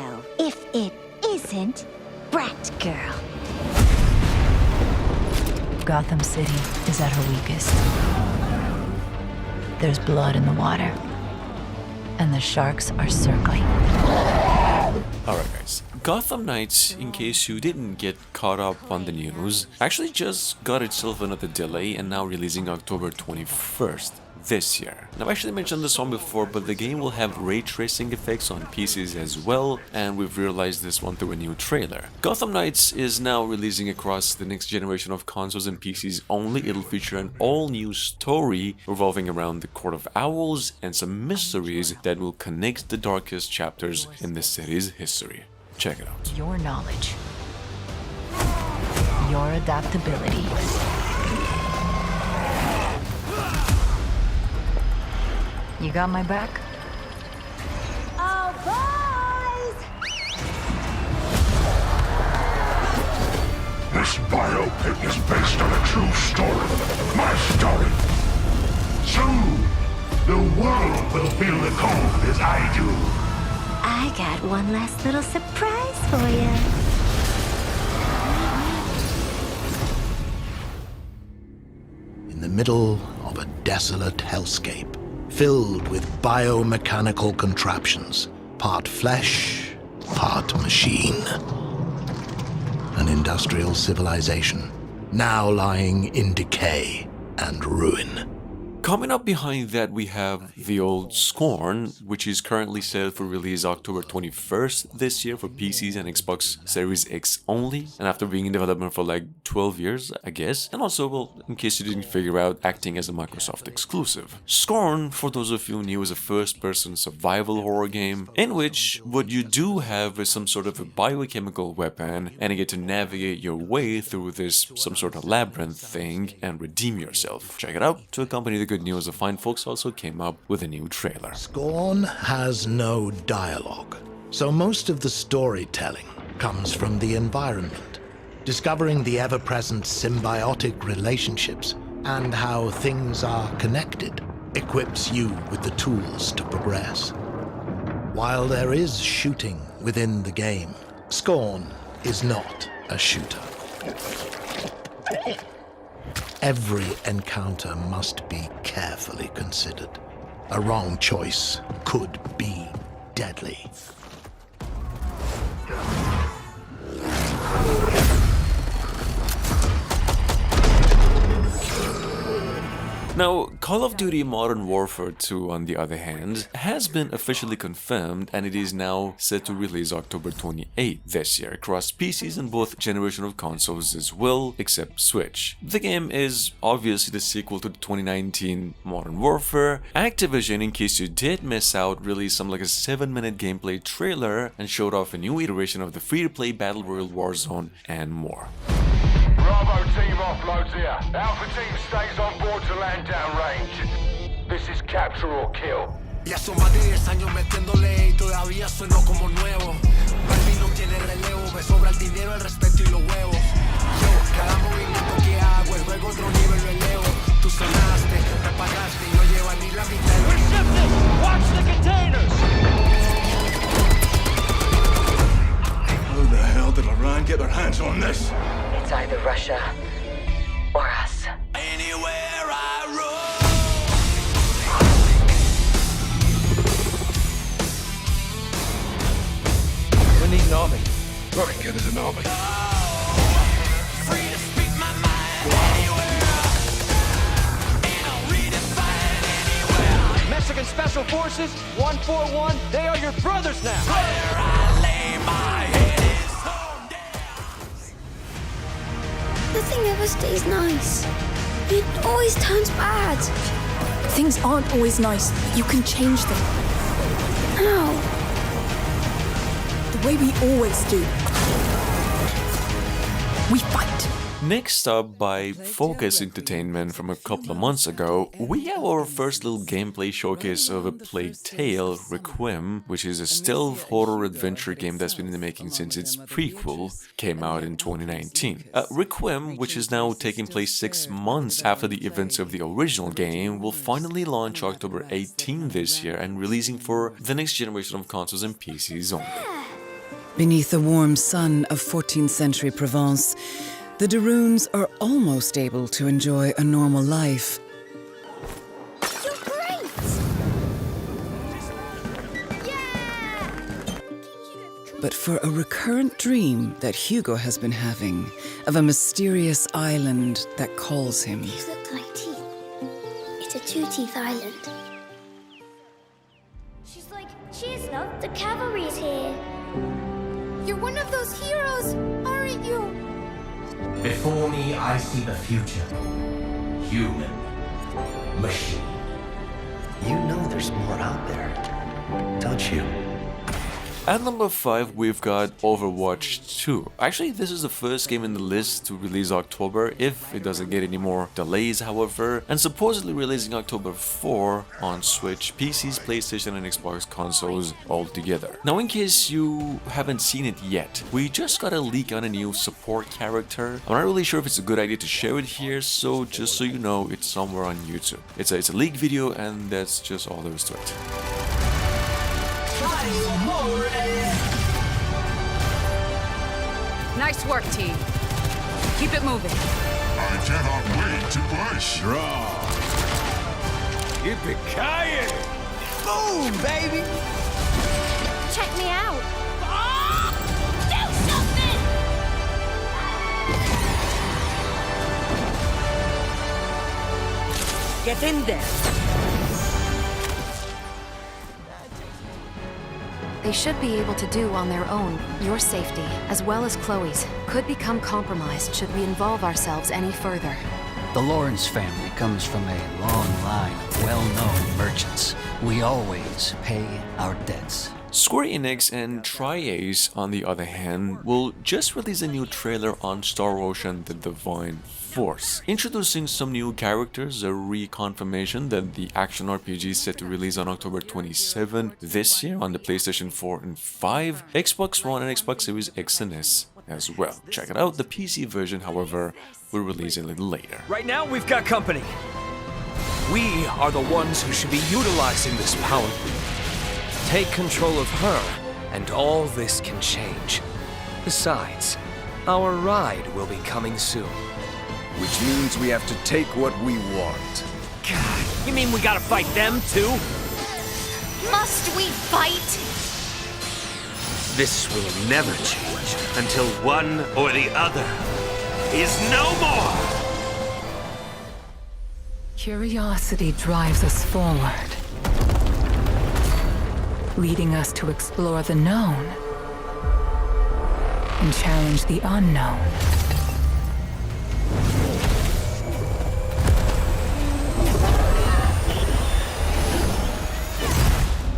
well, if it isn't Brat Girl. Gotham City is at her weakest. There's blood in the water, and the sharks are circling. Alright guys, Gotham Knights, in case you didn't get caught up on the news, actually just got itself another delay and now releasing October 21st. This year. Now, I've actually mentioned this one before, but the game will have ray tracing effects on PCs as well, and we've realized this one through a new trailer. Gotham Knights is now releasing across the next generation of consoles and PCs only. It'll feature an all-new story revolving around the Court of Owls and some mysteries that will connect the darkest chapters in the city's history. Check it out. Your knowledge, your adaptability, you got my back? Oh, boys! This biopic is based on a true story. My story. Soon, the world will feel the cold as I do. I got one last little surprise for you. In the middle of a desolate hellscape, filled with biomechanical contraptions, part flesh, part machine. An industrial civilization, now lying in decay and ruin. Coming up behind that, we have the old Scorn, which is currently set for release October 21st this year for PCs and Xbox Series X only, and after being in development for like 12 years, I guess. And also, well, in case you didn't figure out, acting as a Microsoft exclusive. Scorn, for those of you new, is a first-person survival horror game in which what you do have is some sort of a biochemical weapon, and you get to navigate your way through this some sort of labyrinth thing and redeem yourself. Check it out. To accompany the good news, the fine folks also came up with a new trailer. Scorn has no dialogue, so most of the storytelling comes from the environment. Discovering the ever-present symbiotic relationships and how things are connected equips you with the tools to progress. While there is shooting within the game, Scorn is not a shooter. Every encounter must be carefully considered. A wrong choice could be deadly. Now, Call of Duty Modern Warfare 2, on the other hand, has been officially confirmed, and it is now set to release October 28th this year across PCs and both generation of consoles as well, except Switch. The game is obviously the sequel to the 2019 Modern Warfare. Activision, in case you did miss out, released some like a 7-minute gameplay trailer and showed off a new iteration of the free-to-play Battle Royale Warzone and more. Bravo team offloads here. Alpha team stays on board to land downrange. This is capture or kill. Ya son más de 10 años metiéndole y todavía sueno como nuevo. Barbie no tiene relevo, me sobra el dinero, el respeto y los huevos. Yo, cada movimiento que hago es luego otro nivel lo elevo. Tú sonaste, te pagaste y no lleva ni la mitad de lo que... We're shifting! Watch the containers! How the hell did Iran get their hands on this? It's either Russia or us. Anywhere I roam. We need an army. Very good as an army. Free to speak my mind anywhere. And I'll redefine anywhere. Mexican Special Forces, 141, they are your brothers now. Where I lay my head is home. Nothing ever stays nice. It always turns bad. Things aren't always nice. You can change them. How? The way we always do. We fight. Next up, by Focus Entertainment from a couple of months ago, we have our first little gameplay showcase of A Plague Tale: Requiem, which is a stealth horror adventure game that's been in the making since its prequel came out in 2019. Requiem, which is now taking place 6 months after the events of the original game, will finally launch October 18 this year and releasing for the next generation of consoles and PCs only. Beneath the warm sun of 14th century Provence, the Daroons are almost able to enjoy a normal life. You're great! Yeah! But for a recurrent dream that Hugo has been having of a mysterious island that calls him. These look like teeth. It's a two-teeth island. She is not. The cavalry is here. You're one of those heroes, aren't you? Before me, I see the future. Human. Machine. You know there's more out there, don't you? At number 5, we've got Overwatch 2. Actually, this is the first game in the list to release October, if it doesn't get any more delays, however, and supposedly releasing October 4 on Switch, PCs, PlayStation, and Xbox consoles all together. Now, in case you haven't seen it yet, we just got a leak on a new support character. I'm not really sure if it's a good idea to share it here, so just so you know, it's somewhere on YouTube. It's a leak video, and that's just all there is to it. Nice work, team. Keep it moving. I cannot wait to push. Draw. Yippee-ki-yay! Boom, baby! Check me out. Do something! Get in there. They should be able to do on their own. Your safety, as well as Chloe's, could become compromised should we involve ourselves any further. The Lawrence family comes from a long line of well-known merchants. We always pay our debts. Square Enix and Tri-Ace, on the other hand, will just release a new trailer on Star Ocean: The Divine Force, introducing some new characters, a reconfirmation that the action RPG is set to release on October 27 this year on the PlayStation 4 and 5, Xbox One and Xbox Series X and S as well. Check it out. The PC version, however, will release a little later. Right now, we've got company. We are the ones who should be utilizing this power. Take control of her, and all this can change. Besides, our ride will be coming soon. Which means we have to take what we want. God, you mean we gotta fight them too? Must we fight? This will never change until one or the other is no more! Curiosity drives us forward, leading us to explore the known and challenge the unknown.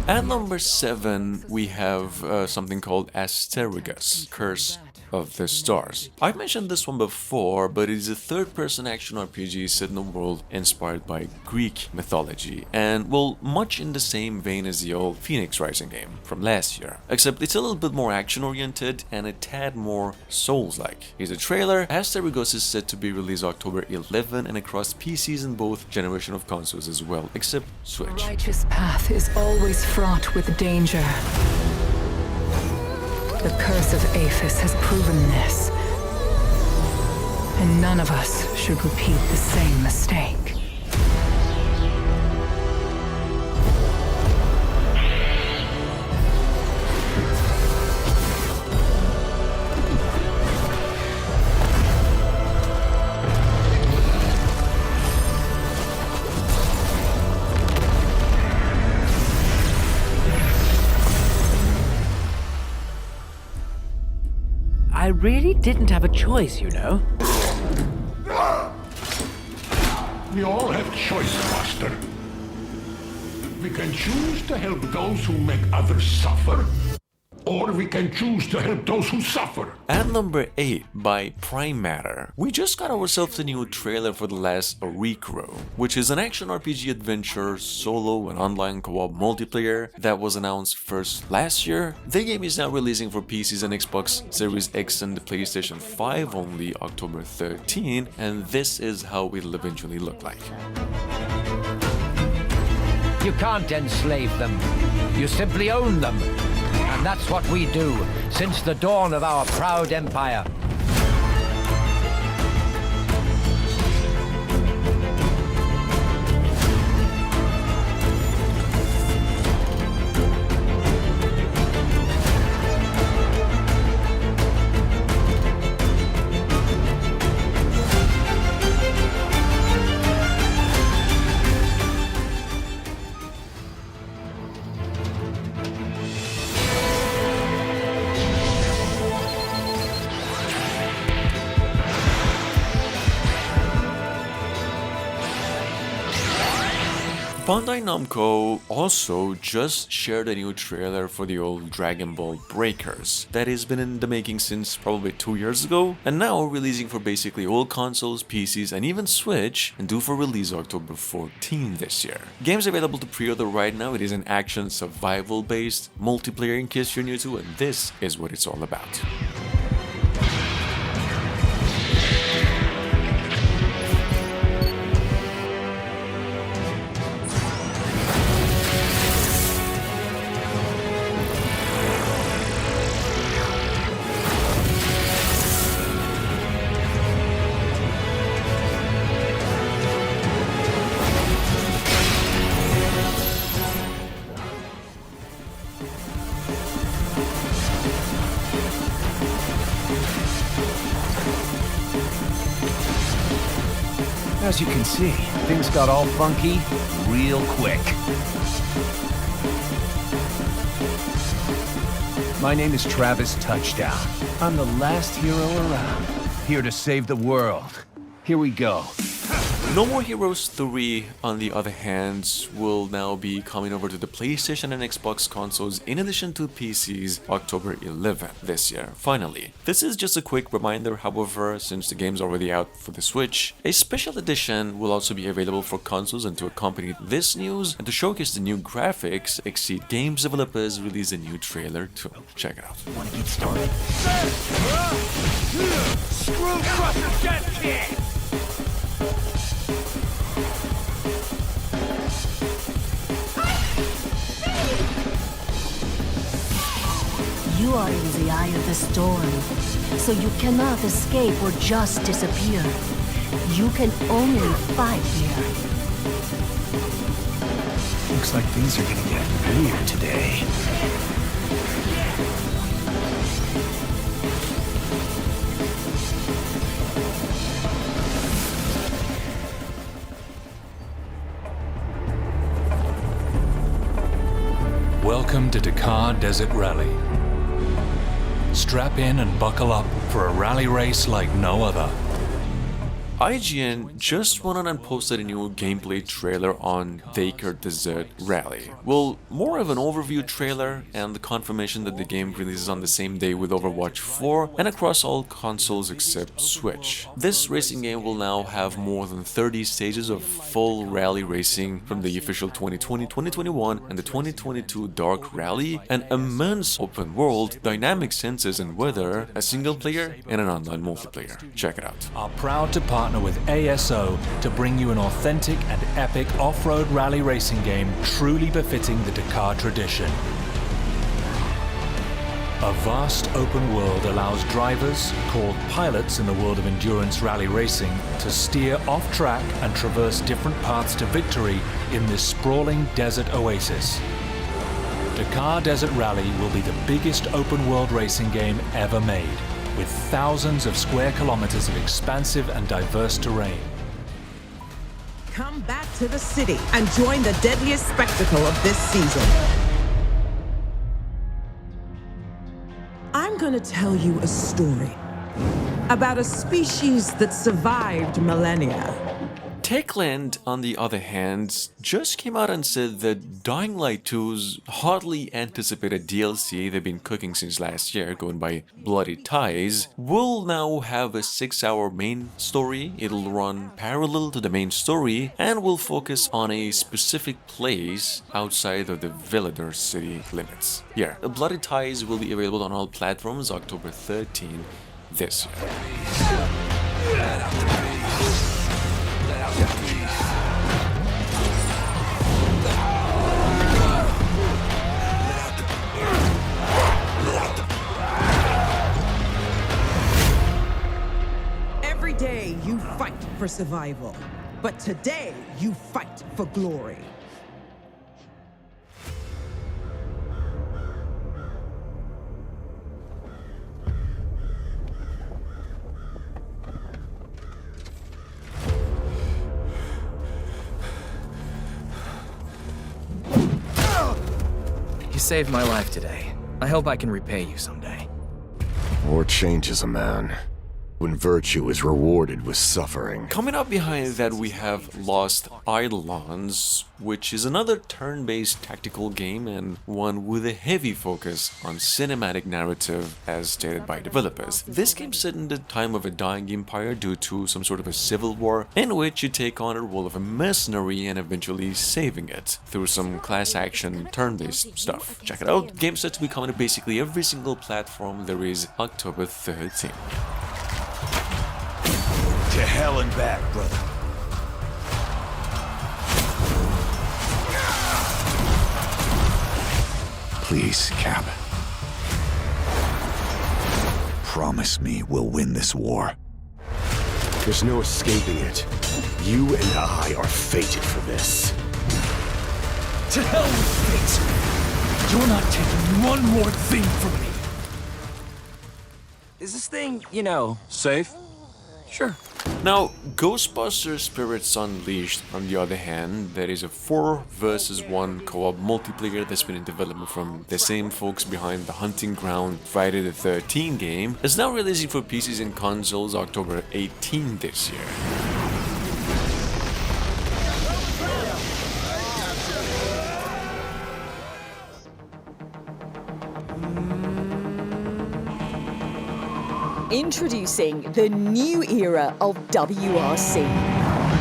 At number 7, we have something called Asterigos, Curse of the Stars. I've mentioned this one before, but it is a third-person action RPG set in a world inspired by Greek mythology, and, well, much in the same vein as the old Phoenix Rising game from last year, except it's a little bit more action-oriented and a tad more Souls-like. Here's a trailer. Asterigos is set to be released October 11 and across PCs and both generation of consoles as well, except Switch. The righteous path is always fraught with danger. The curse of Aphis has proven this, and none of us should repeat the same mistake. I really didn't have a choice, you know. We all have choice, Master. We can choose to help those who make others suffer, or we can choose to help those who suffer. At number 8, by Prime Matter, we just got ourselves a new trailer for the Last Oricru, which is an action RPG adventure, solo and online co-op multiplayer that was announced first last year. The game is now releasing for PCs and Xbox Series X and the PlayStation 5 only October 13, and this is how it'll eventually look like. You can't enslave them. You simply own them. And And that's what we do since the dawn of our proud empire. Bandai Namco also just shared a new trailer for the old Dragon Ball Breakers that has been in the making since probably 2 years ago, and now releasing for basically all consoles, PCs, and even Switch, and due for release October 14 this year. Game's available to pre-order right now. It is an action survival based multiplayer in case you're new to, and this is what it's all about. As you can see, things got all funky real quick. My name is Travis Touchdown. I'm the last hero around, here to save the world. Here we go. No More Heroes 3, on the other hand, will now be coming over to the PlayStation and Xbox consoles in addition to PCs October 11 this year, finally. This is just a quick reminder, however, since the game's already out for the Switch. A special edition will also be available for consoles, and to accompany this news and to showcase the new graphics, Exceed Games developers released a new trailer too. Check it out. Wanna get started? Screw Crusher Jet Kid! You are in the eye of the storm, so you cannot escape or just disappear. You can only fight here. Looks like things are gonna get weird today. Welcome to Dakar Desert Rally. Strap in and buckle up for a rally race like no other. IGN just went on and posted a new gameplay trailer on Dakar Desert Rally. Well, more of an overview trailer and the confirmation that the game releases on the same day with Overwatch 4 and across all consoles except Switch. This racing game will now have more than 30 stages of full rally racing from the official 2020, 2021 and the 2022 Dark Rally, an immense open world, dynamic senses and weather, a single player and an online multiplayer. Check it out. Are proud to partner with ASO to bring you an authentic and epic off-road rally racing game truly befitting the Dakar tradition. A vast open world allows drivers, called pilots in the world of endurance rally racing, to steer off-track and traverse different paths to victory in this sprawling desert oasis. Dakar Desert Rally will be the biggest open world racing game ever made, with thousands of square kilometers of expansive and diverse terrain. Come back to the city and join the deadliest spectacle of this season. I'm gonna tell you a story about a species that survived millennia. Techland, on the other hand, just came out and said that Dying Light 2's hotly anticipated DLC they've been cooking since last year, going by Bloody Ties, will now have a 6-hour main story. It'll run parallel to the main story and will focus on a specific place outside of the Villador city limits. Yeah, Bloody Ties will be available on all platforms October 13 this year. fight for survival. But today, you fight for glory. You saved my life today. I hope I can repay you someday. War changes a man when virtue is rewarded with suffering. Coming up behind that we have Lost Eidolons, which is another turn-based tactical game and one with a heavy focus on cinematic narrative as stated by developers. This game set in the time of a dying empire due to some sort of a civil war in which you take on a role of a mercenary and eventually saving it through some class action turn-based stuff. Check it out. Game set to be coming to basically every single platform there is October 13th. To hell and back, brother. Please, Cap. Promise me we'll win this war. There's no escaping it. You and I are fated for this. To hell with fate! You're not taking one more thing from me! Is this thing, safe? Sure. Now, Ghostbusters Spirits Unleashed, on the other hand, that is a 4 vs 1 co-op multiplayer that's been in development from the same folks behind the Hunting Ground Friday the 13th game, is now releasing for PCs and consoles October 18 this year. Introducing the new era of WRC.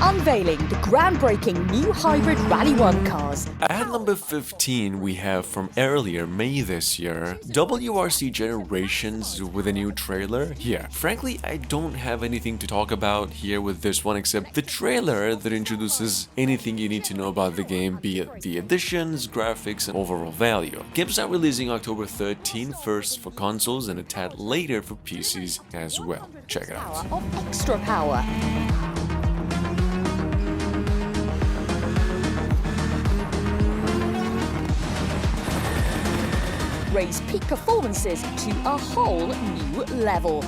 Unveiling the groundbreaking new hybrid Rally 1 cars. At number 15 we have from earlier May this year, WRC Generations with a new trailer. Yeah, frankly I don't have anything to talk about here with this one except the trailer that introduces anything you need to know about the game, be it the additions, graphics and overall value. Game's not releasing October 13 first for consoles and a tad later for PCs as well. Check it out. Of extra power. Raise peak performances to a whole new level.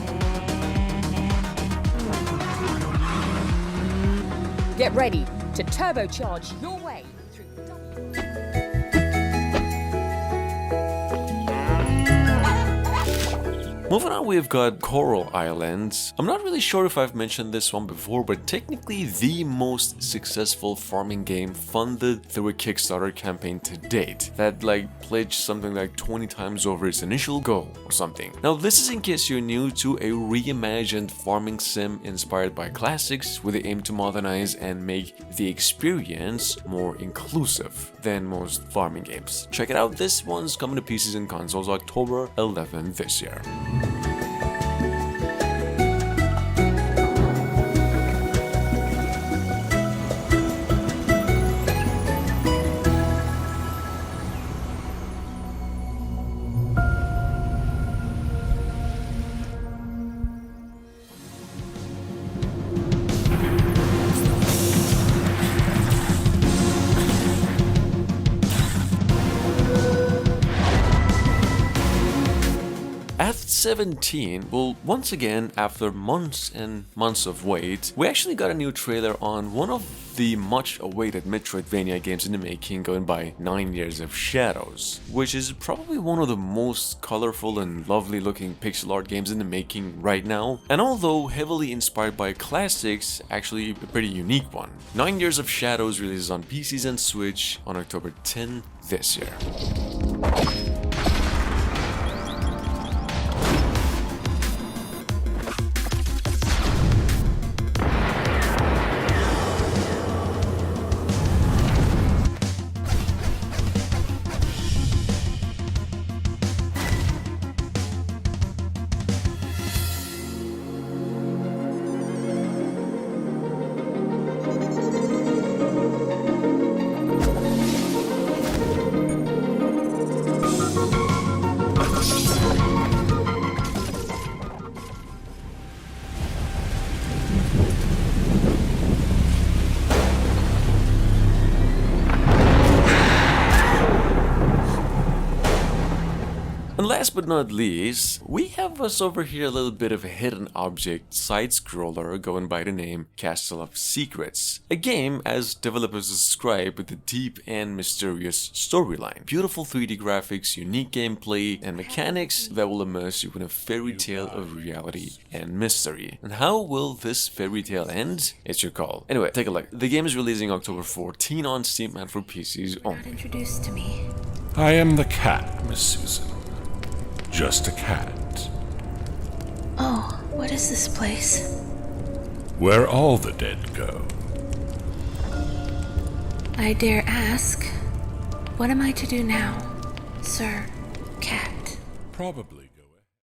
Get ready to turbocharge your way through Moving on, we've got Coral Islands. I'm not really sure if I've mentioned this one before, but technically the most successful farming game funded through a Kickstarter campaign to date that pledged something like 20 times over its initial goal or something. Now this is in case you're new to a reimagined farming sim inspired by classics with the aim to modernize and make the experience more inclusive than most farming games. Check it out, this one's coming to PCs and consoles October 11 this year. At 17, well, once again, after months and months of wait, we actually got a new trailer on one of the much-awaited Metroidvania games in the making, going by 9 Years of Shadows, which is probably one of the most colorful and lovely-looking pixel art games in the making right now, and although heavily inspired by classics, actually a pretty unique one. 9 Years of Shadows releases on PCs and Switch on October 10 this year. last but not least, we have us over here a little bit of a hidden object side-scroller going by the name Castle of Secrets. A game, as developers describe, with a deep and mysterious storyline. Beautiful 3D graphics, unique gameplay, and mechanics that will immerse you in a fairy tale of reality and mystery. And how will this fairy tale end? It's your call. Anyway, take a look. The game is releasing October 14 on Steam and for PCs only. Introduced to me. I am the cat, Miss Susan. Just a cat. Oh, what is this place? Where all the dead go. I dare ask, what am I to do now, Sir Cat? Probably